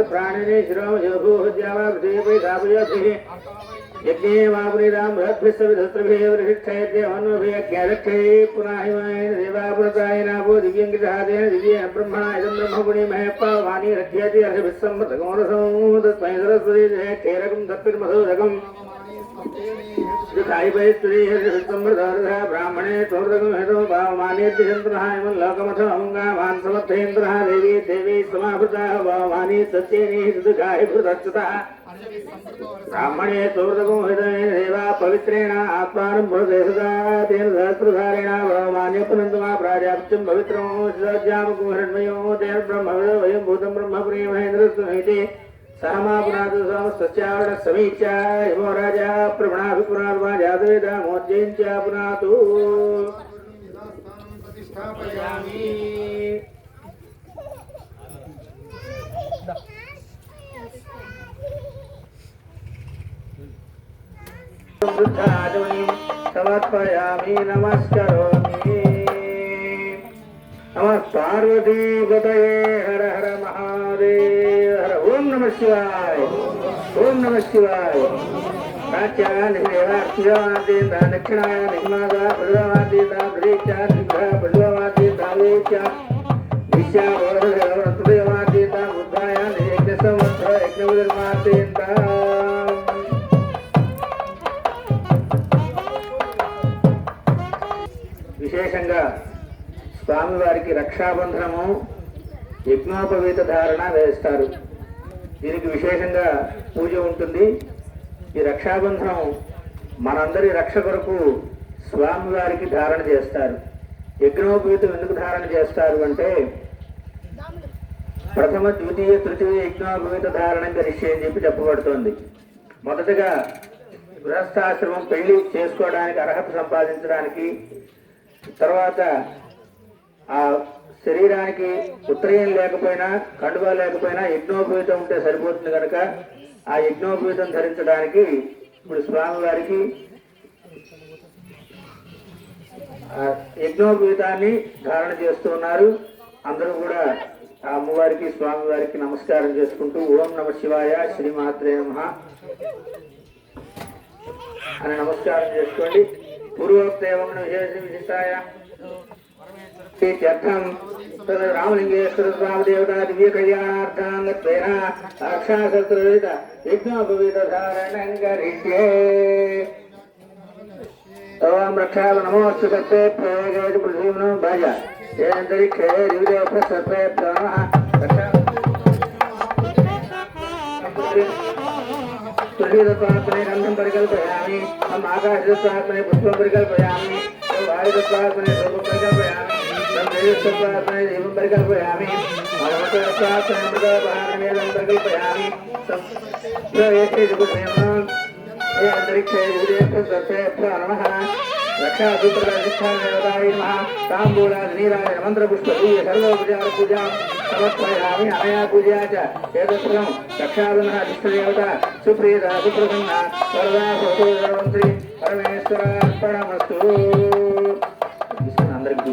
प्राणिने शिरोमयोभूज्यावाभ्येपैधापयोभिः यज्ञे वापुरीरां बृहद्भिस्सविधस्त्रभिर्वृक्षैर्देवन्वभियज्ञरक्षै पुनः हिमायेन देवापुरतायनाभो दिव्यङ्गितहादेन दिव्येन ब्रह्मणा इदं ब्रह्मपुणीमहे पावानि रक्षयति अर्षभिस्सम्मतगोरसंहृतस्मै सरस्वती जयक्षैरकं तत्पिर्मधोदकम् ब्राह्मणे तोर्दकं हेतो भावमानेत्यन्तरः इमं लोकमथो अमङ्गामान् समर्थयन्तरः देवी देवी समाभृताः भावमानी सत्येनि सुदुःखाय भृतच्युतः ब्राह्मणे तोर्दकं हेतोन देवा पवित्रेण आत्मानं पुरते सदा तेन सहस्रधारेण भावमान्य पुनन्तमा प्राजाप्त्यं पवित्रं सज्जामकुहरण्मयो तेन ब्रह्मविदो वयं भूतं ब्रह्मपुरी महेन्द्रस्तुमेति सहमापुनातु समस्तस्यावरण समीक्षा यमो राजा प्रवणाभिपुनात्मा जातवेदा मोज्जयञ्च पुनातु प्रतिष्ठापयामि समर्पयामि नमस्करोमि नमः पार्वती पतये हर हर महादेव हर ओम नमः शिवाय ओम नमः शिवाय दक्षिणाय निमादा प्रदवादीता ब्रीचा प्रदवादीता वेचा दिशा प्रदवादीता बुद्धाय यज्ञ संवत्सर यज्ञ విశేషంగా స్వామివారికి రక్షాబంధనము యజ్ఞోపవీత ధారణ వేస్తారు. దీనికి విశేషంగా పూజ ఉంటుంది. ఈ రక్షాబంధనం మనందరి రక్ష కొరకు స్వామివారికి ధారణ చేస్తారు. యజ్ఞోపవీతం ఎందుకు ధారణ చేస్తారు అంటే ప్రథమ ద్వితీయ తృతీయ యజ్ఞోపవీత ధారణ గరిష్టే అని చెప్పబడుతోంది. మొదటగా గృహస్థాశ్రమం పెళ్లి చేసుకోవడానికి అర్హత సంపాదించడానికి, తర్వాత ఆ శరీరానికి ఉత్తరీయం లేకపోయినా కండువా లేకపోయినా యజ్ఞోపవీతం ఉంటే సరిపోతుంది కనుక ఆ యజ్ఞోపవీతం ధరించడానికి ఇప్పుడు స్వామివారికి యజ్ఞోపవీతాన్ని ధారణ చేస్తున్నారు. అందరూ కూడా ఆ అమ్మవారికి స్వామివారికి నమస్కారం చేసుకుంటూ ఓం నమ శివాయ శ్రీమాత్రే నమః అని నమస్కారం చేసుకోండి. పూర్వోక్తేవం విశిష్టాయ रामलिंगेश्वर स्वामी देवता दिव्य कल्याणार्थांगत्वेन साक्षात्कृत यज्ञोपवीत धारणं करिष्ये ओम रक्षाव नमोस्तु सत्ते प्रयोगेषु पृथ्वीनो भज येनन्तरिक्षे दिव्ये प्रसत्ते नमः पृथ्वीदत्वात्मने गन्धं परिकल्पयामि हम आकाशदत्वात्मने पुष्पं परिकल्पयामि वायुदत्वात्मने रूपं परिकल्पयामि देवत्वात्मने देवं परिकल्पयामि मनोत्वात्मने मृतभागमेदं परिकल्पयामि ये अंतरिक्षे दिव्ये नमः रक्षासूत्रशिक्षादेवताय नमः ताम्बूलाग्निराय मन्त्रपुष्पदीय सर्वोपचार पूजां समर्पयामि अनया पूजया च एतत्सर्वं रक्षाबन्धन इष्टदेवता सुप्रीता सुप्रसन्ना वरदा भवतु सर्वमन्त्री परमेश्वरार्पणमस्तु. అందరికీ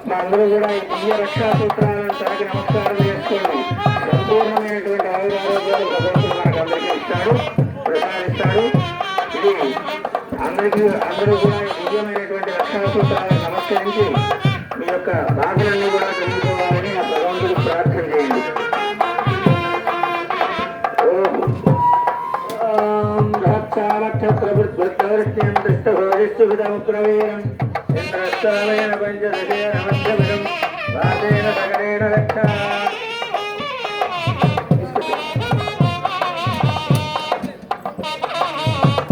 మా అందరూ కూడా ఈ దివ్య రక్షా సూత్రాలను తనకి నమస్కారం చేసుకోండి. సంపూర్ణమైనటువంటి ఆయురారోగ్యాలు భగవంతుడు మనకు అందరికీ ఇస్తాడు, ప్రసాదిస్తాడు. ఇది అందరూ కూడా దివ్యమైనటువంటి రక్షా సూత్రాలను నమస్కరించి మీ యొక్క బాధలన్నీ కూడా తెలుసుకోవాలని ఆ భగవంతుడికి ప్రార్థన చేయండి. నక్షత్రవృత్వృత్వృష్ట్యం దృష్టభోజిష్ఠుభిదముగ్రవీరం ఇంద్రస్తమేన పంచదశేన మధ్యమిదం వాసేన సగరేణ రక్ష.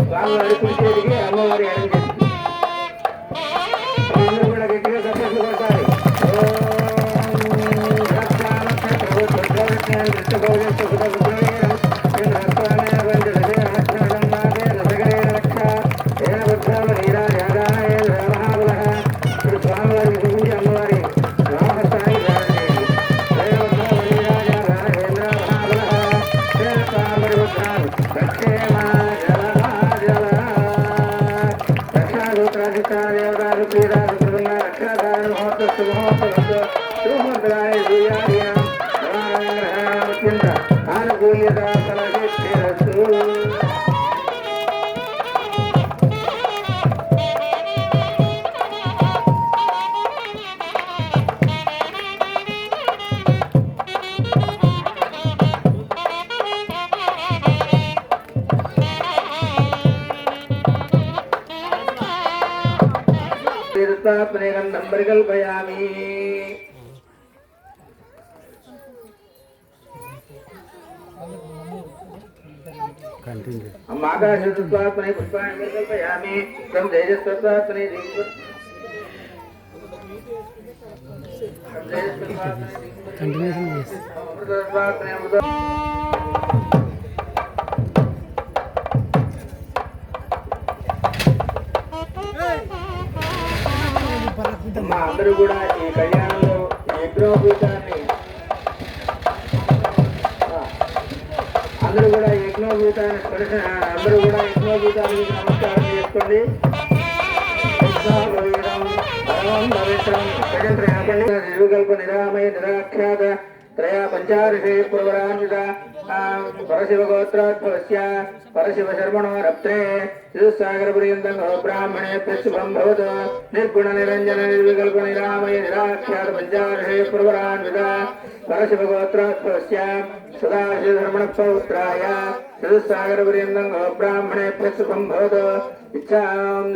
స్వామివారి కుడిచేతికి అమ్మవారి ఎడం చేతికి అందరూ కూడా గట్టిగా సపోర్ట్ కొట్టాలి. నక్షత్రవృత్వృత్వృష్ట్యం దృష్టభోజిష్ఠుభిదముగ్రవీరం ఇంద్రస్తమేన పంచదశేన गंधं परिकल्पयामि आकाशतत्त्वात्मने पुष्पाणि परिकल्पयामि तं तेजस्तत्त्वात्मने అందరూ కూడా ఈ కళ్యాణంలో యజ్ఞోపీతాన్ని అందరూ కూడా యజ్ఞోపీతాన్ని నమస్కారం చేసుకోండి. నిర్వికల్ప నిరామయ నిరాఖ్యాత त्रया पंचादशे पूर्वरान्विता परशिवगोत्रोद्भवस्य परशिवशर्मणो रप्त्रे चतुस्सागरपर्यन्तं ब्राह्मणेभ्यः शुभं भवतु निर्गुणनिरञ्जन निर्विकल्प निरामय निराख्यात पंचादशे पूर्वरान्विता परशिवगोत्रोद्भवस्य सदाशिवधर्मणपौत्राय चतुस्सागरपर्यन्तं ब्राह्मणेभ्यः शुभं भवतु इच्छां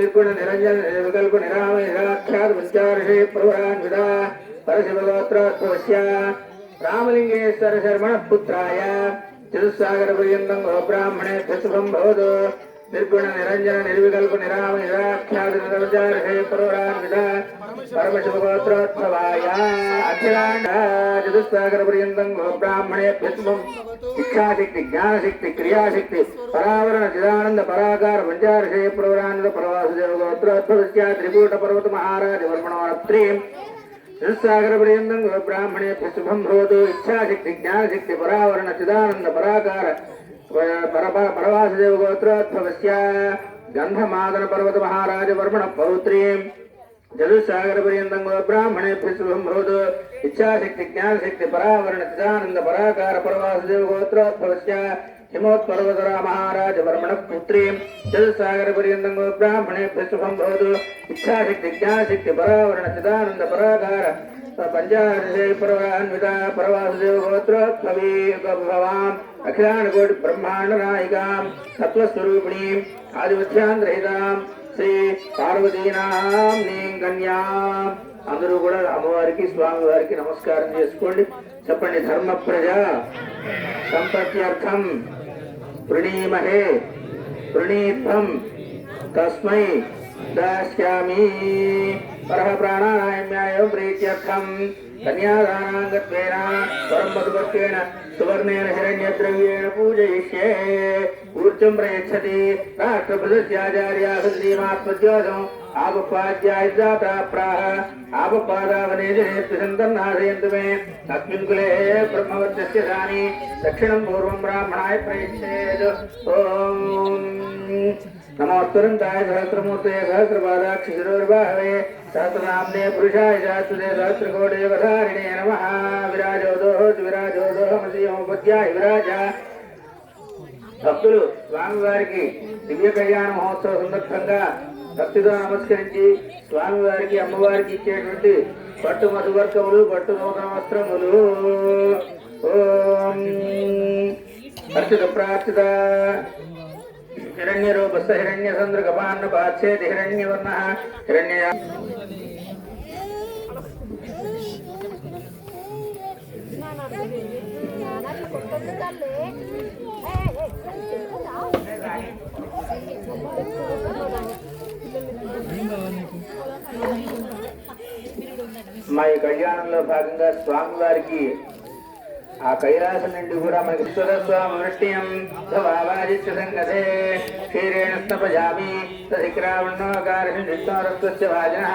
निर्गुणनिरञ्जन निर्विकल्प निरामय निराख्यात पंचादशे पूर्वरान्विता परशिवगोत्रोद्भवस्य रामलिंगेश्वर शर्मण पुत्राय चतुस्सागर पर्यन्तं ब्राह्मणेभ्यः शुभं भवतु निर्गुण निरंजन निर्विकल्प निरामय निराख्यात निरवचारहे पुरोरान्विता परमशिवगोत्रोद्भवाय अखिलांड चतुस्सागर पर्यन्तं ब्राह्मणेभ्यः शुभं इच्छाशक्ति ज्ञानशक्ति क्रियाशक्ति परावरण चिदानंद पराकार पंचारहे पुरोरान्वित परवासुदेव गोत्रोद्भवस्य त्रिकूट पर्वत महाराज वर्मणोत्रीं चतुस्सागर पर्यन्तं ब्राह्मणेभ्यः शुभं भवतु इच्छाशक्ति ज्ञानशक्ति परावरण चिदानंद पराकार परवासुदेव गोत्रोद्भवस्य गंधमादन पर्वत महाराज वर्मण पौत्रीं चतुस्सागर पर्यन्तं ब्राह्मणेभ्यः शुभं भवतु इच्छाशक्ति ज्ञानशक्ति परावरण चिदानंद पराकार परवासुदेव गोत्रोद्भवस्य हिमोत्पर्वतरा महाराज वर्मण पुत्रीं चतुस्सागर पर्यन्तं ब्राह्मणेभ्यः शुभं भवतु इच्छाशक्ति ज्ञानशक्ति परावरण चिदानंद पराकार पंचादशे पूर्वरान्विता परवासुदेव गोत्रोद्भवी भवाम् अखिलांडकोटि ब्रह्मांड नायिकां सत्वस्वरूपिणीं आदिवध्यान्तरहितां श्री पार्वतीनां कन्यां అందరూ కూడా అమ్మవారికి స్వామి వారికి నమస్కారం చేసుకోండి. చెప్పండి. ధర్మ ప్రజా సంపత్త్యర్థం ప్రణీమహే ప్రణీత్వం తస్మై దాస్యామి పరః ప్రాణాయామ్యాయ ప్రీత్యర్థం కన్యాదానాంగత్వేన పరం మధుభక్తేన సువర్ణేన హిరణ్యద్రవ్యేణ పూజయిష్యే ఊర్జం ప్రయచ్చతి రాష్ట్రప్రదస్యాచార్యా శ్రీమాత్మజ్యోతం ఆపపాద్యాయిజాతా ప్రాహ ఆపపాదావనే జనేత్సంతన్నాశయంతు మే తస్మిన్ కులే బ్రహ్మవర్చస్య దాని దక్షిణం పూర్వం బ్రాహ్మణాయ ప్రయచ్ఛేద్. ఓం नमोस्तुरंताय सहस्रमूर्तये सहस्रपादाक्षिशिरोर्बाहवे सहस्रनाम्ने पुरुषाय शाश्वते सहस्रकोटियुगधारिणे नमः. विराजोदोहमसीमोपद्याय विराज. భక్తులు స్వామివారికి దివ్య కళ్యాణ మహోత్సవ సందర్భంగా భక్తితో నమస్కరించి స్వామివారికి అమ్మవారికి ఇచ్చేటువంటి పట్టు మధువర్కములు పట్టు నూతన వస్త్రములు ఓం అర్చిత ప్రార్చిత हिरण्य रूपस्थ हिरण्य चंद्र कपान्न पाच्छेद हिरण्य वर्णः हिरण्य మా ఈ కళ్యాణంలో భాగంగా స్వామివారికి ఆ కైలాసం నుండి కూడా మనకి స్వామిష్ట్యం స్వభావాదిత్య సంగతే క్షీరేణ స్నపజామి తదిక్రావణోకారస్య వాజన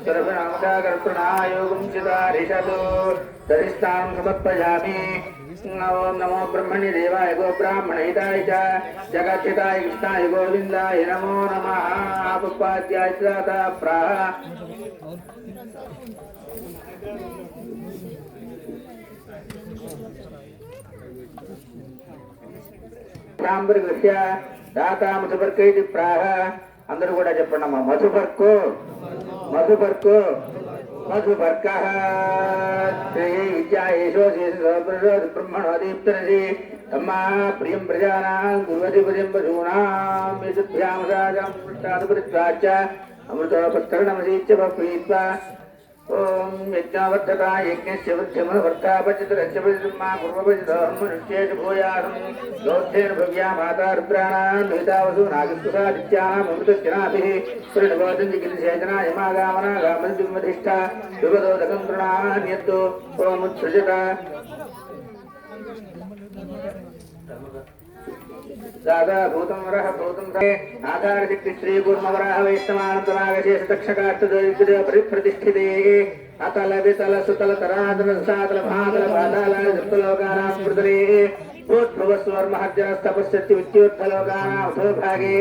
సురభినామకాకర్తృణాయోగం చితారిషతు తదిస్థానం సమర్పయామి ओम नमो ब्रह्मणे देवाय गो ब्राह्मणहिताय च जगद्धिताय कृष्णाय गोविन्दाय नमो नमः उपाध्याय दाता प्राह ब्राह्मणगस्य दाता मधुपर्कैति प्राह अंदरू కూడా చెప్పండమ్మా మధుపర్కు మధుపర్కు मधुपर्कः ब्रह्मणोदीप्तरसि तम्मा प्रियं प्रजानां गुरुवधिपतिं पशूनां विशुद्भ्यां साजं पृष्ठादुपरित्वाच्च अमृतोपत्करणमसीच्च पीत्वा ओम यज्ञावर्धका यज्ञस्य वृद्धिमवर्तापचितरस्य प्रतिमा पूर्वपचितमनुष्येषु भूयासं योद्धेन भव्या माता रुद्राणां निहितावसु नागस्वसादित्यानाम् अमृतस्यनाभिः सुरनवोदन्तिकिलसेचना यमागामनागामदिमधिष्ठा विपदोदकं तृणान्यत्तु ओमुत्सृजत दादा भूतं वरः भूतं रे आधारशक्ति श्री कूर्मवराह वैष्णवानन्तनागशेष दक्षकाष्टदरिद्र परिप्रतिष्ठिते अतल वितल सुतल तरातल सातल भातल पाताल सप्तलोकानां मृतरे भूद्भुवस्वर्महर्जनस्तपस्यति विद्युत्थलोकानां अधोभागे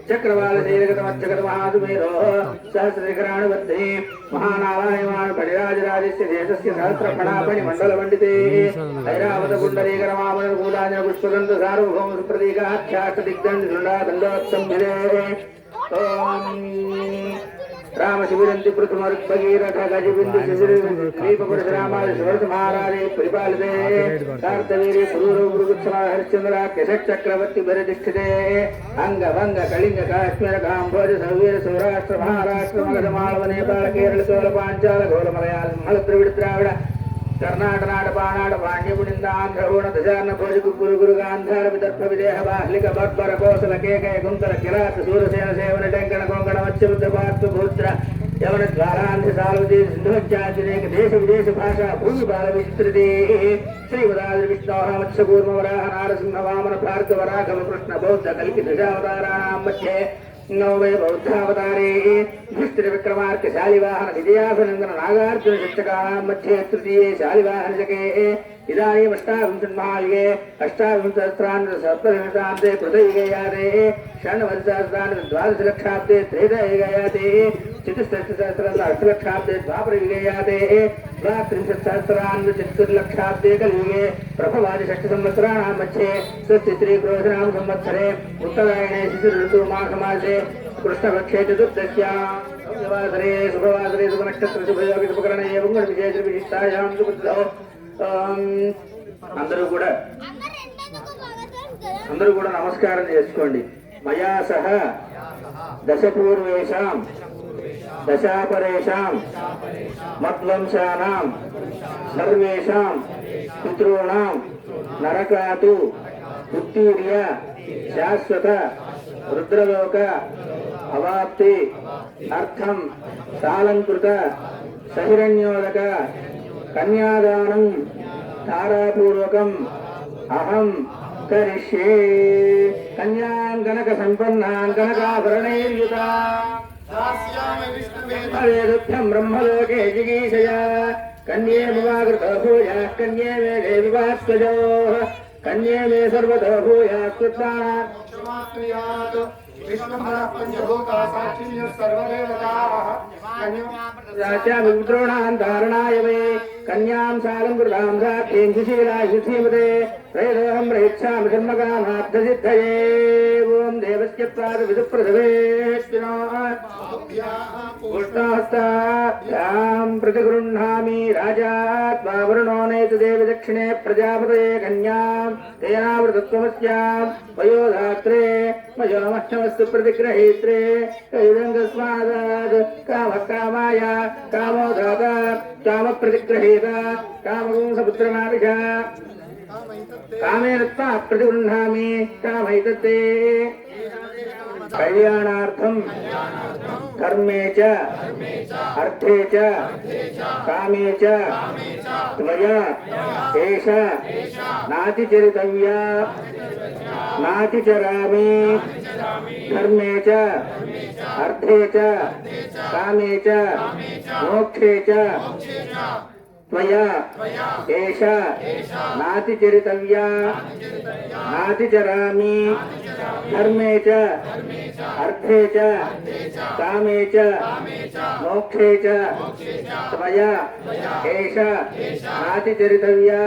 चक्रवालशीलगतमज्जगतमहासुमेरोः सहस्रशिखराणुबद्धे महानारायण फणिराजराजस्य देशस्य सहस्रफणाफणिमण्डलमण्डिते ऐरावतकुण्डलीकरमामलगूलाजनपुष्पगन्धसार्वभौमसुप्रतीकाख्याष्टदिग्दण्डदण्डोत्संभिरे राम शिविरंति पृथुमरुद्भगीरथ गजबिंदु शिशिरीपरशुरामादि सुवर्त महाराजे परिपालिते कार्तवीर्य पुरूर गुरुगुत्समा हरिश्चंद्र केशक चक्रवर्ती बरदिष्ठिते अंग भंग कलिंग काश्मीर कांभोज सौवीर सौराष्ट्र महाराष्ट्र मगध मालव नेपाल केरल चोल पांचाल घोल मलयालम मल द्रविड़ द्राविड़ कर्नाटक नाट पानाट पांड्यपुनिंद आंध्र ओण दशार्ण भोज गुरु गुरु गांधार विदर्भ विदेह बाह्लिक बर्बर कोसल केकय कुंतल किरात सूरसेन सेवन टेंकण कोंकण मत्स्यमुद्र पार्श्व भूत्र यवन द्वारांध्र सालवती सिंधुवच्चाचिनेक देश विदेश भाषा भूमि बाल विस्तृते श्रीवदाद्रि विष्णोः मत्स्यकूर्म वराह नारसिंह वामन भार्गव राघव कृष्ण बौद्ध कल्कि दशावताराणां मध्ये नवमे बौद्धावतारे युधिष्ठिर विक्रमार्क शालिवाहन विजयाभिनंदन नागार्जुन शिक्षकाणां मध्ये तृतीये शालिवाहन शके इदानीम् अष्टाविंशन्महायुगे अष्टाविंशसहस्रान्ते कृतयुगे याते षण्णवतिसहस्रान्ते द्वादशलक्षाब्दे त्रेतायुगे याते चतुष्षष्टिसहस्रान्ते अष्टलक्षाब्दे द्वापरयुगे याते द्वात्रिंशत्सहस्रान्ते चतुर्लक्षाब्दे कलियुगे प्रभवादि षष्ठसंवत्सराणां मध्ये स्वस्तिश्रीक्रोधनाम संवत्सरे उत्तरायणे शिशिरऋतुमाघमासे कृष्णपक्षे चतुर्दश्यां शुभवासरे शुभनक्षत्र शुभयोగి शुभकरणे एवं विशेष विशिष्टायां सुबुद्धौ అందరూ కూడా నమస్కారం చేసుకోండి మయా సహ దశపూర్వేషాం దశాపరేషాం మద్వంశానాం సర్వేషాం పితॄణాం నరకాతు ఉత్తీర్య శాశ్వత రుద్రలోక అవాప్తి అర్థం సాలంకృత సహిరణ్యోదక कन्यादानं धारापूर्वकं अहं करिष्ये कन्यां कनक संपन्नां कनकाभरणैर्युतां ब्रह्मलोके जिगीषया कन्ये ममाकृतो भूयाः कन्ये मे देवि वात्सजोः कन्ये मे सर्वतो भूयाः कृत्वानात् धारणाय मे कन्यां सालंकृतां साक्षीं सुशीलाय सुधीमते प्रयदोहं प्रयच्छामि कर्मकामार्थसिद्धये ओं देवस्य पुष्टास्तां प्रतिगृह्णामि राजात्मा वरुणो नेतु देवि दक्षिणे प्रजापतये कन्यां तेनावृतत्वमस्यां वयोधात्रे मयोमष्टमस्तु प्रतिग्रहीत्रे कैदङ्गस्मादात् कामकामाय कामो दाता काम प्रतिग्रहीता कामपुंसपुत्रमाविष कामेन त्वा प्रतिगृह्णामि कामैतत्ते कल्याणार्थं कर्मे च अर्थे च कामे च त्वया एष नातिचरितव्या नातिचरामि धर्मे च अर्थे च कामे च मोक्षे च त्वया एष नातिचरितव्या नातिचरामि धर्मे च अर्थे च कामे च मोक्षे च त्वया एष नातिचरितव्या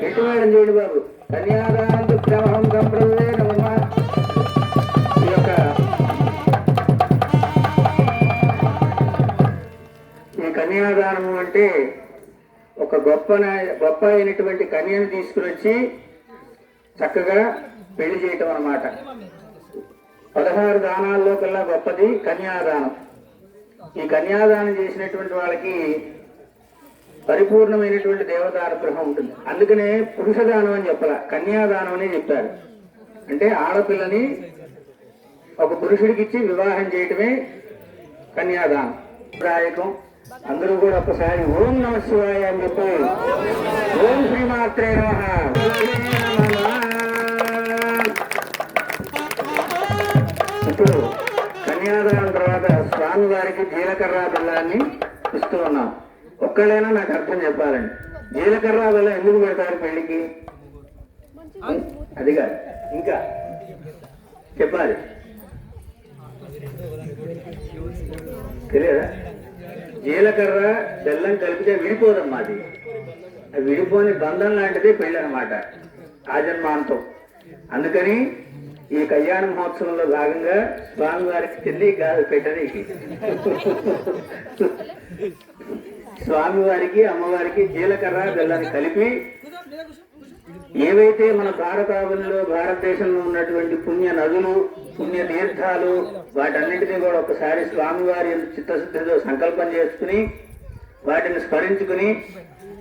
ఎటువేడం చూడు బాబు కన్యాదానం దుఃఖమహం సంప్రదే నమ ఈ యొక్క ఈ కన్యాదానము అంటే ఒక గొప్ప అయినటువంటి కన్యను తీసుకుని వచ్చి చక్కగా పెళ్లి చేయటం అన్నమాట. 16 దానాల్లో కల్లా గొప్పది కన్యాదానం. ఈ కన్యాదానం చేసినటువంటి వాళ్ళకి పరిపూర్ణమైనటువంటి దేవతానుగ్రహం ఉంటుంది. అందుకనే పురుషదానం అని చెప్పాల, కన్యాదానం అనే చెప్తారు. అంటే ఆడపిల్లని ఒక పురుషుడికి ఇచ్చి వివాహం చేయటమే కన్యాదానం. దాయకం. అందరూ కూడా ఒకసారి ఓం నమ శివాయ అని చెప్పి ఓం శ్రీమాత్రే నమః. ఇప్పుడు కన్యాదానం తర్వాత స్వామి వారికి జీలకర్ర బెల్లాన్ని ఇస్తూ ఉన్నాం. ఒక్కళ్ళైనా నాకు అర్థం చెప్పాలండి, జీలకర్ర బెల్లం ఎందుకు పెడతారు పెళ్లికి? అది కాదు, ఇంకా చెప్పాలి, తెలియదా? జీలకర్ర బెల్లం కలిపితే విడిపోదమ్మా. అది విడిపోని బంధం లాంటిది పెళ్ళి అనమాట, ఆజన్మాంతం. అందుకని ఈ కళ్యాణ మహోత్సవంలో భాగంగా స్వామివారికి తిండి కాదు పెట్టడానికి, స్వామివారికి అమ్మవారికి జీలకర్ర బెల్లాన్ని కలిపి ఏవైతే మన భారతదేశంలో ఉన్నటువంటి పుణ్య నదులు, పుణ్య తీర్థాలు, వాటన్నింటినీ కూడా ఒకసారి స్వామివారి చిత్తశుద్ధితో సంకల్పం చేసుకుని వాటిని స్మరించుకుని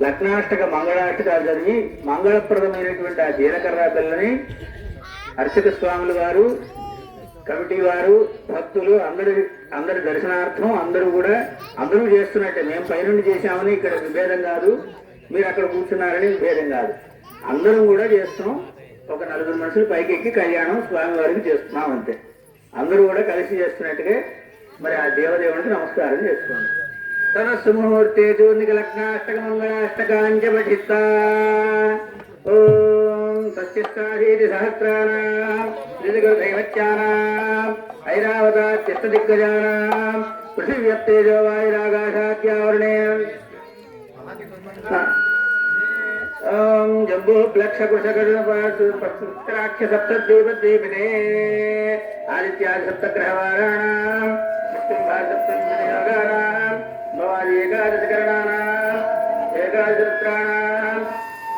లగ్నాష్టక మంగళాష్టకాలు చదివి మంగళప్రదమైనటువంటి ఆ జీలకర్ర బెల్లని అర్చక స్వాముల వారు, కమిటీ వారు, భక్తులు అందరి దర్శనార్థం అందరూ చేస్తున్నట్టే. మేము పైనుండి చేశామని ఇక్కడ విభేదం కాదు, మీరు అక్కడ కూర్చున్నారని విభేదం కాదు, అందరం కూడా చేస్తున్నాం. ఒక 4 మనుషులు పైకి ఎక్కి కళ్యాణం స్వామివారికి చేస్తున్నాం అంతే. అందరూ కూడా కలిసి చేస్తున్నట్టుగా మరి ఆ దేవదేవునికి నమస్కారం చేసుకోండి. తన సుముహూర్తే జూర్నిక లగ్నాష్టక మంగళాష్టకాంచ పఠిత్తా ఓం సత్యస్థాధీతి సహస్రాణాం శ్రీగురుదైవత్యానాం ఐరావతాత్యష్టదిగ్గజానాం పృథివ్యప్తేజో వాయురాగాశాద్యావరణే ఓం జంబూ ప్లక్ష కృషకృష్ణాక్ష సప్తద్వీపద్వీపినే ఆదిత్యాది సప్తగ్రహవారాణాం సప్తయోగానాం భవాది ఏకాదశకరణానాం ఏకాదశరుద్రాణాం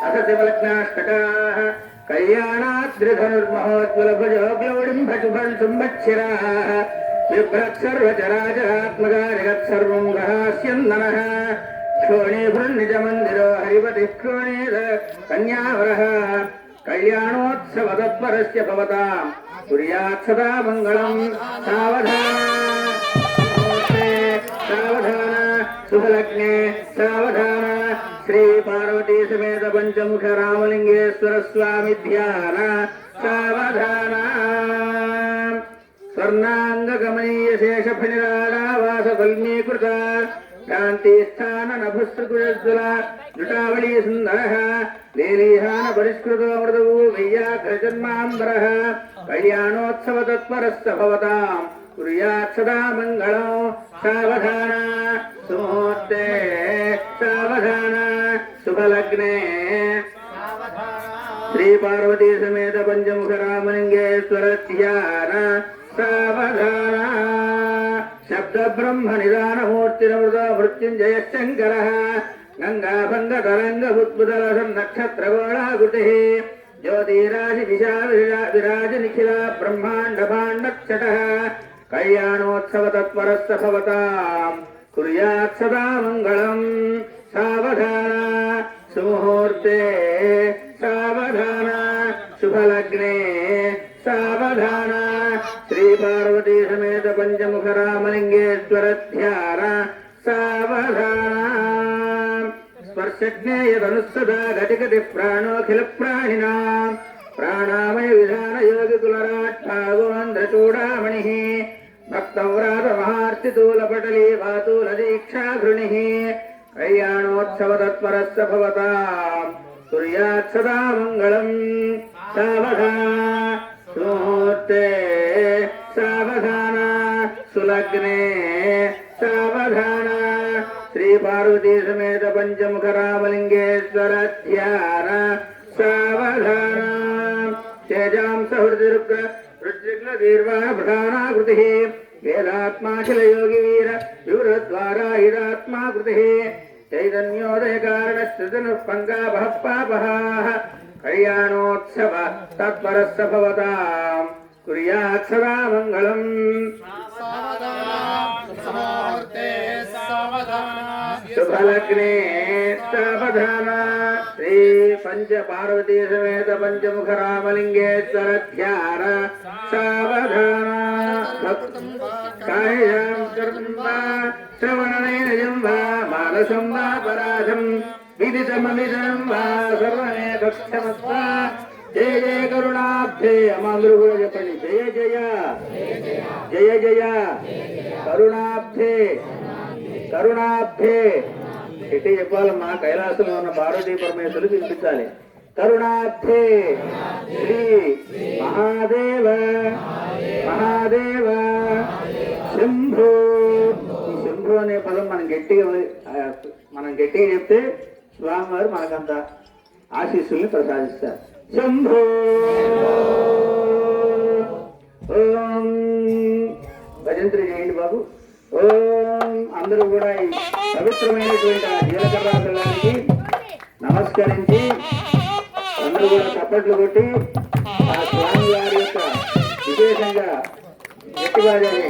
అసతిమలగ్నాష్టకాః కళ్యాణాద్రిధనుర్మహోజ్వలభజో గ్లౌడింభశుభం సంవత్సరాः బిభ్రత్సర్వచరాచరాత్మకా జగత్సర్వం గ్రహాస్యన్ననః క్షోణీభృన్నిజమందిరో హరిపతిః క్షోణీద కన్యావరః కళ్యాణోత్సవతత్పరస్య భవతాం కుర్యాత్ సదా మంగళం. సావధాన శుభలగ్నే సావధాన శ్రీ పార్వతీ సమేత పంచముఖ రామలింగేశ్వర స్వామి ధ్యాన సావధాన. స్వర్ణాంగమనీయ శేషఫణిరాడావాస ఫల్మీకృత కాంతిస్థాన నభుస్త్రకుజజ్వల జుటావళీ సుందర లేలీహాన పరిష్కృతో మృదువు వెయ్యాగ్రజన్మాంబర కళ్యాణోత్సవ తత్పరస్య భవతాం కుర్యాత్ సదా మంగళం. సావధాన సుముహూర్తే సావధాన శుభలగ్నే శ్రీ పార్వతీ సమేత పంచముఖ రామలింగేశ్వర ధ్యాన సావధాన. శబ్ద బ్రహ్మ నిదానమూర్తిరమృత మృత్యుంజయ శంకర గంగాభంగ తరంగ బుద్బుదల నక్షత్రగోళాగుటి జ్యోతిరాశి దిశా విరాజ నిఖిల బ్రహ్మాండ భాండక్షట కళ్యాణోత్సవ తత్పరస్య భవతాం కుర్యాత్ సదా మంగళం. సావధాన సుముహూర్తే సావధాన శుభలగ్నే సావధాన శ్రీ పార్వతీ సమేత పంచముఖ రామలింగేశ్వర ధ్యాన సావధాన. స్పర్శజ్ఞేయధనుస్సదా గతిగతి ప్రాణోఖిల ప్రాణినాం ప్రాణామయ విధాన యోగి కులరాట్ భాగోంధ్రచూడామణి భక్తవ్రాత మహార్తితూల పటలీ వాతూల దీక్షాఘృణి कल्याणोत्सव तत्परस्य भवताम् कुर्यात् सदा मङ्गलम् सावधान सुमुहूर्ते सावधान सुलग्ने सावधान श्री पार्वती समेत पंचमुख रामलिंगेश्वर ध्यान सावधान तेजां सहृदरुद्र रुद्रिग्न दीर्घ प्रधानाकृतिः वेदात्माखिल योगी वीर विवृद्वारा हिरात्मा कृतिः चैतन्योदय कारण सृजनुपङ्गाभः पापः कल्याणोत्सव तत्परस्य भवताम् कुर्यात् सदा मङ्गलम् शुभलग्ने सावधान श्री पंच पार्वती समेत पंचमुख रामलिंगेश्वर ध्यान सावधान कायं कर्मा श्रवणनयनं वा मानसं वा पराधं विदितममिदं वा सर्वमेकक्षमस्वा जय जय करुणाब्धे अमामृगुरु जपणि जय जय जय जय करुणाब्धे करुणाब्धे इटे చెప్పాలమ్మా కైలాసంలో ఉన్న పార్వతీ పరమేశ్వరుడు వినిపించాలి కరుణాబ్ధే శ్రీ మహాదేవ మహాదేవ శంభో శంభో అనే పదం మనం గట్టిగా చెప్తే స్వామివారు మనకంత ఆశీస్సుల్ని ప్రసాదిస్తారు శంభో ఓం భజంత్రి చేయండి బాబు ఓం అందరూ కూడా ఈ పవిత్రమైనటువంటి ఆ జీలకర్ర బెల్లానికి నమస్కరించి అందరూ కూడా చప్పట్లు కొట్టి ఆ స్వామి వారి యొక్క విశేషంగా గట్టివారిని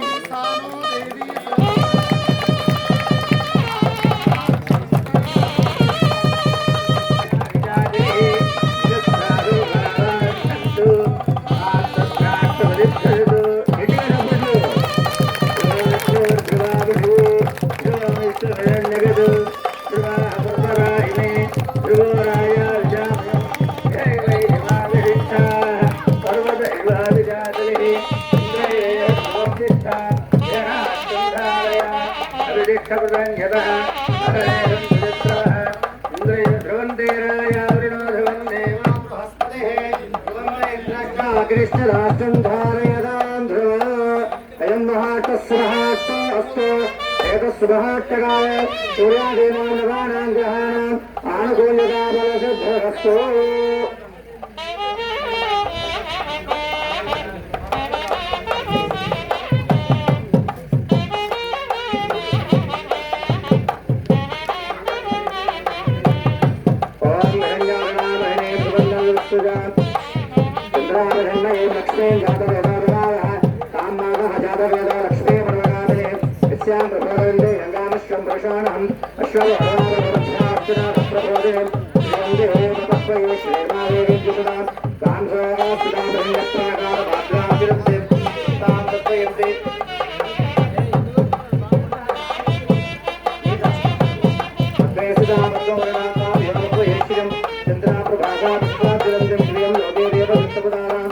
कृष्ण राष्ट्रं धारयदान्ध्र अयं महाटस्रहाट्टो अस्तु एतस्सुभहाट्टकाय सूर्यादीनां नवानां ग्रहाणाम् आनुकूल्यता बलसिद्धरस्तु लक्ष्मी जातवेदाः कामनागः जातवेदा लक्ष्मी मनोनादे यस्यां प्रभवन्दे गङ्गामश्वं प्रशाणहम् अश्ववरागवरक्षार्चनाप्रभोदे वन्दे तपस्वये श्रीमादेवीजुषदां कांसोऽस्तामहिन्यत्राकारभाद्राभिरन्ते तां तत्त्वयन्ते अद्वैसिदामत्ववर्णाकां योगत्वयेश्वरं चन्द्राप्रभागाभिरन्तं प्रियं लोके देववृत्तपदानां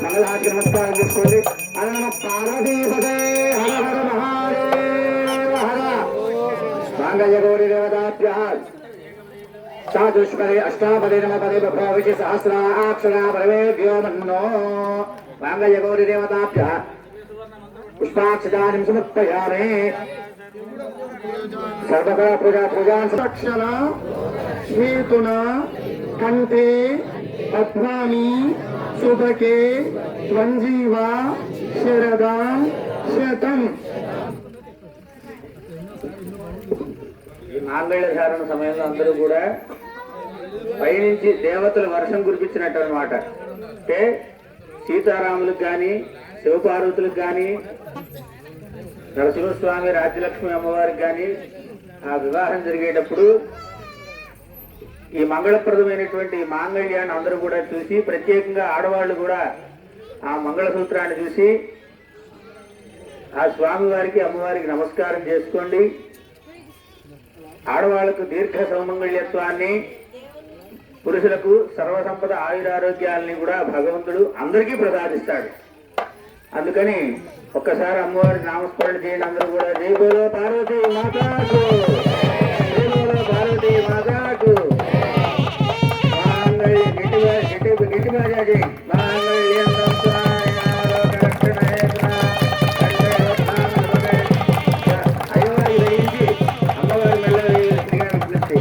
మంగళానికి నమస్కారం చేసుకోండి. హర నమ పార్వతీపదే హర హర మహాదేవ హర. మాంగళ్య గౌరీ దేవతాభ్య సాధుష్పదే అష్టాపదే నమ పదే బభ్రావిషి సహస్రాక్షరా పరమేభ్యో మన్నో. మాంగళ్య గౌరీ దేవతాభ్య పుష్పాక్షదానం సమర్పయామి. సర్వదా పూజా రక్షణ హేతున కంఠే పద్మామి సుభకే త్వంజీవ శరదాం శతం. ఈ మాంగళ్య ధారణ సమయంలో అందరూ కూడా పైనుంచి దేవతలు వర్షం కురిపించినట్టు అనమాట. అంటే సీతారాములకు కానీ శివపార్వతులకు కానీ నరసింహస్వామి రాజ్యలక్ష్మి అమ్మవారికి కానీ ఆ వివాహం జరిగేటప్పుడు ఈ మంగళప్రదమైనటువంటి మాంగళ్యాన్ని అందరూ కూడా చూసి, ప్రత్యేకంగా ఆడవాళ్ళు కూడా ఆ మంగళసూత్రాన్ని చూసి ఆ స్వామివారికి అమ్మవారికి నమస్కారం చేసుకోండి. ఆడవాళ్లకు దీర్ఘ సౌమంగళ్యత్వాన్ని, పురుషులకు సర్వసంపద ఆయురారోగ్యాలని కూడా భగవంతుడు అందరికీ ప్రసాదిస్తాడు. అందుకని ఒక్కసారి అమ్మవారి నామస్మరణ చేయండి. అందరూ కూడా జై బోలో పార్వతీ మాతాకు, జై బోలో పార్వతీ మాతాకు. గట్టి బాజా జై మాంగళ్యం అయ్యవారికి వేయించి అమ్మవారి మెల్ల విజ్ఞప్తి.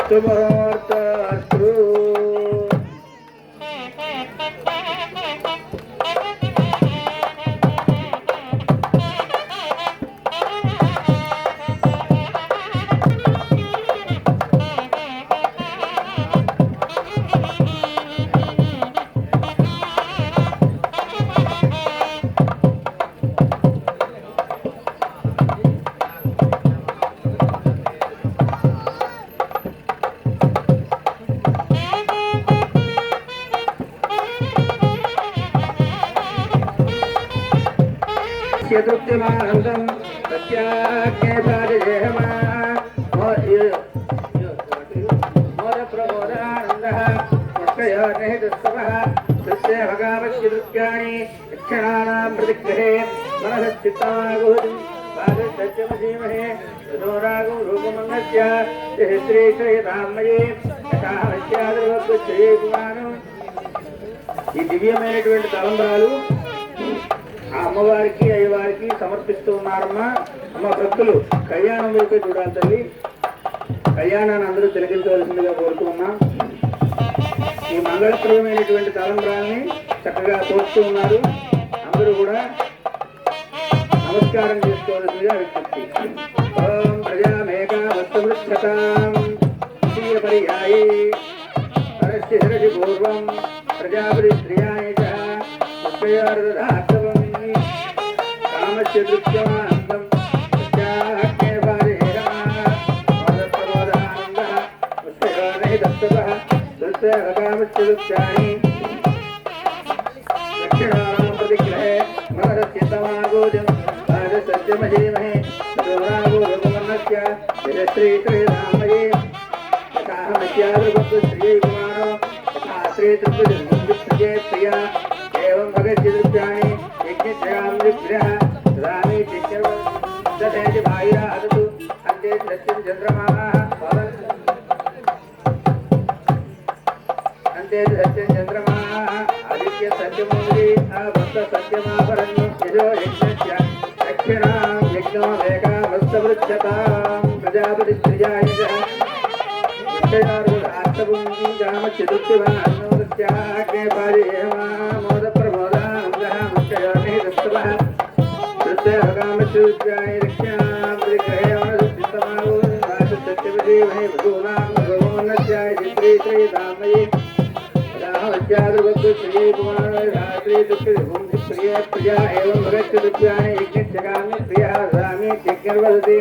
శుభోర్తస్తు. చతుర్థమానందం సత్యాజ్ఞేతాదిదేహమా మోద ప్రమోదానందః పుష్కయోర్నిహితస్తవః సత్య భగావచ్యదృత్యాని యక్షణానాం ప్రతిగ్రహే మనసచ్చిత్తాగోదిం పాదసత్యమధీమహే యథోరాగం రూపమంగస్య శ్రీశ్రీతామయే యథావత్యాదృవద్వచ్ఛయేకుమానం. ఈ దివ్యమైనటువంటి తలంబరాలు ఆ అమ్మవారికి అయ్యవారికి సమర్పిస్తూ ఉన్నారమ్మా. అమ్మ భక్తులు కళ్యాణం వైపే చూడాలి తల్లి. కళ్యాణాన్ని అందరూ తిలకించవలసిందిగా కోరుతున్నా. ఈ మంగళప్రదమైనటువంటి తలంబ్రాల్ని చక్కగా తోస్తూ ఉన్నారు. అందరూ కూడా నమస్కారం చేసుకోవాల్సిందిగా విజ్ఞప్తి. ఓం ప్రజామేకా వస్తమృక్షతాం పర్యాయే పరస్య శిరసి పూర్వం ప్రజాపతి శ్రియాయ చ పుష్కయోర్దధాస్తవం కామస్య దృశ్యమానందం సత్యాజ్ఞేతాదిదేహమా పుష్కయోర్నిహితస్తవః దృశ్య కామస్య దృశ్యాని దక్షిణానాం ప్రతిగ్రహే మనసచ్చిత్తమాగోజం పాదసత్యమధీమహే యథోరాగో రూపమన్నస్య యశ్రీశ్రీరామయే యథాహమస్యాదృవద్వచ్ఛయేకుమానో యథా శ్రీతృప్తిజే ప్రియా ఏవం భగత్యదృశ్యాని యజ్ఞశ్రయామిభ్యః దదామి చిత్యర్వదధేతి భాయిరాదతు అంతే సత్యం చంద్రమాః అంతే సత్యం చంద్రమాః ఆదిత్య సత్యమౌళి భక్త సత్యమాభరణ్యం యజో యజ్ఞస్య దక్షిణాం యజ్ఞో వేగావస్తవృక్షతాం ప్రజాపతి శ్రియాయ చ మోద ప్రమోదానందః ముఖ్యోర్నిహితస్తవః దృశ్యకామస్య సత్యమధీమహే వధూనాం భగవన్నస్య శ్రీశ్రీరామయే ప్రియా ఏవం భగత్యదృశ్యాని యజ్ఞస్యకామి ప్రియా దదామి యజ్ఞర్వదతి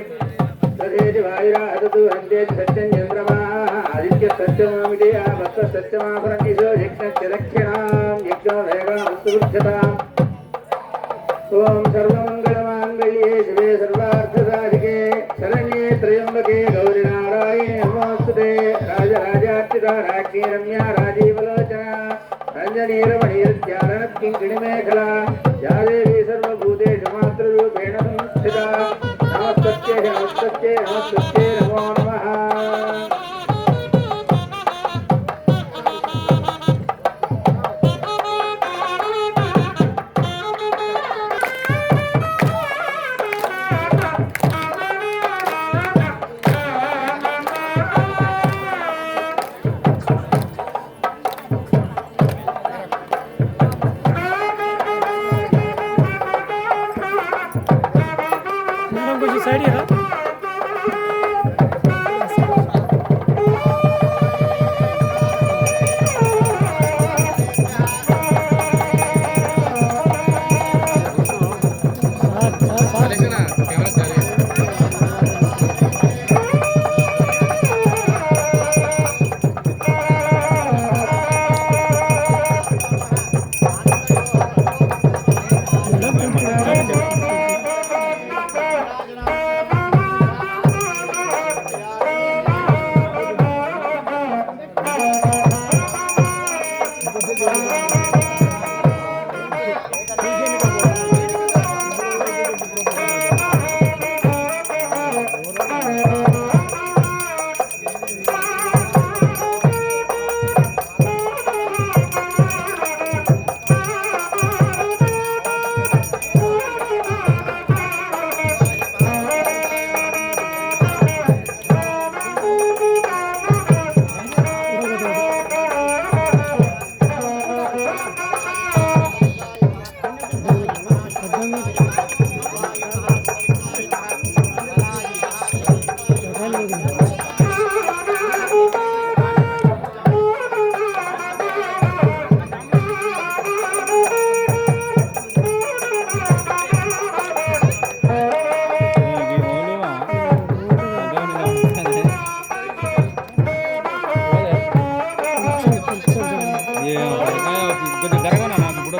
తదేతి వాయురాదతు అంతే సత్యం చంద్రమా आदित्य सत्यमामिते भक्त सत्यमाभरणिषो यज्ञस्य दक्षिणां यज्ञवेगामुत्तुभ्यताम् ओम सर्वमंगलमांगल्ये शिवे सर्वार्थसाधिके शरण्ये त्र्यंबके गौरी नारायणे नमोस्तुते राजराजार्चिता राज्ञी रम्या राजीवलोचना रञ्जनीरमणीरत्यारणत्किङ्किणिमेखला या देवी सर्वभूतेषु मातृरूपेण संस्थिता नमस्तस्यै नमस्तस्यै नमस्तस्यै नमो नमः साइड है కొంచెం జరగనా నాకు ఇప్పుడు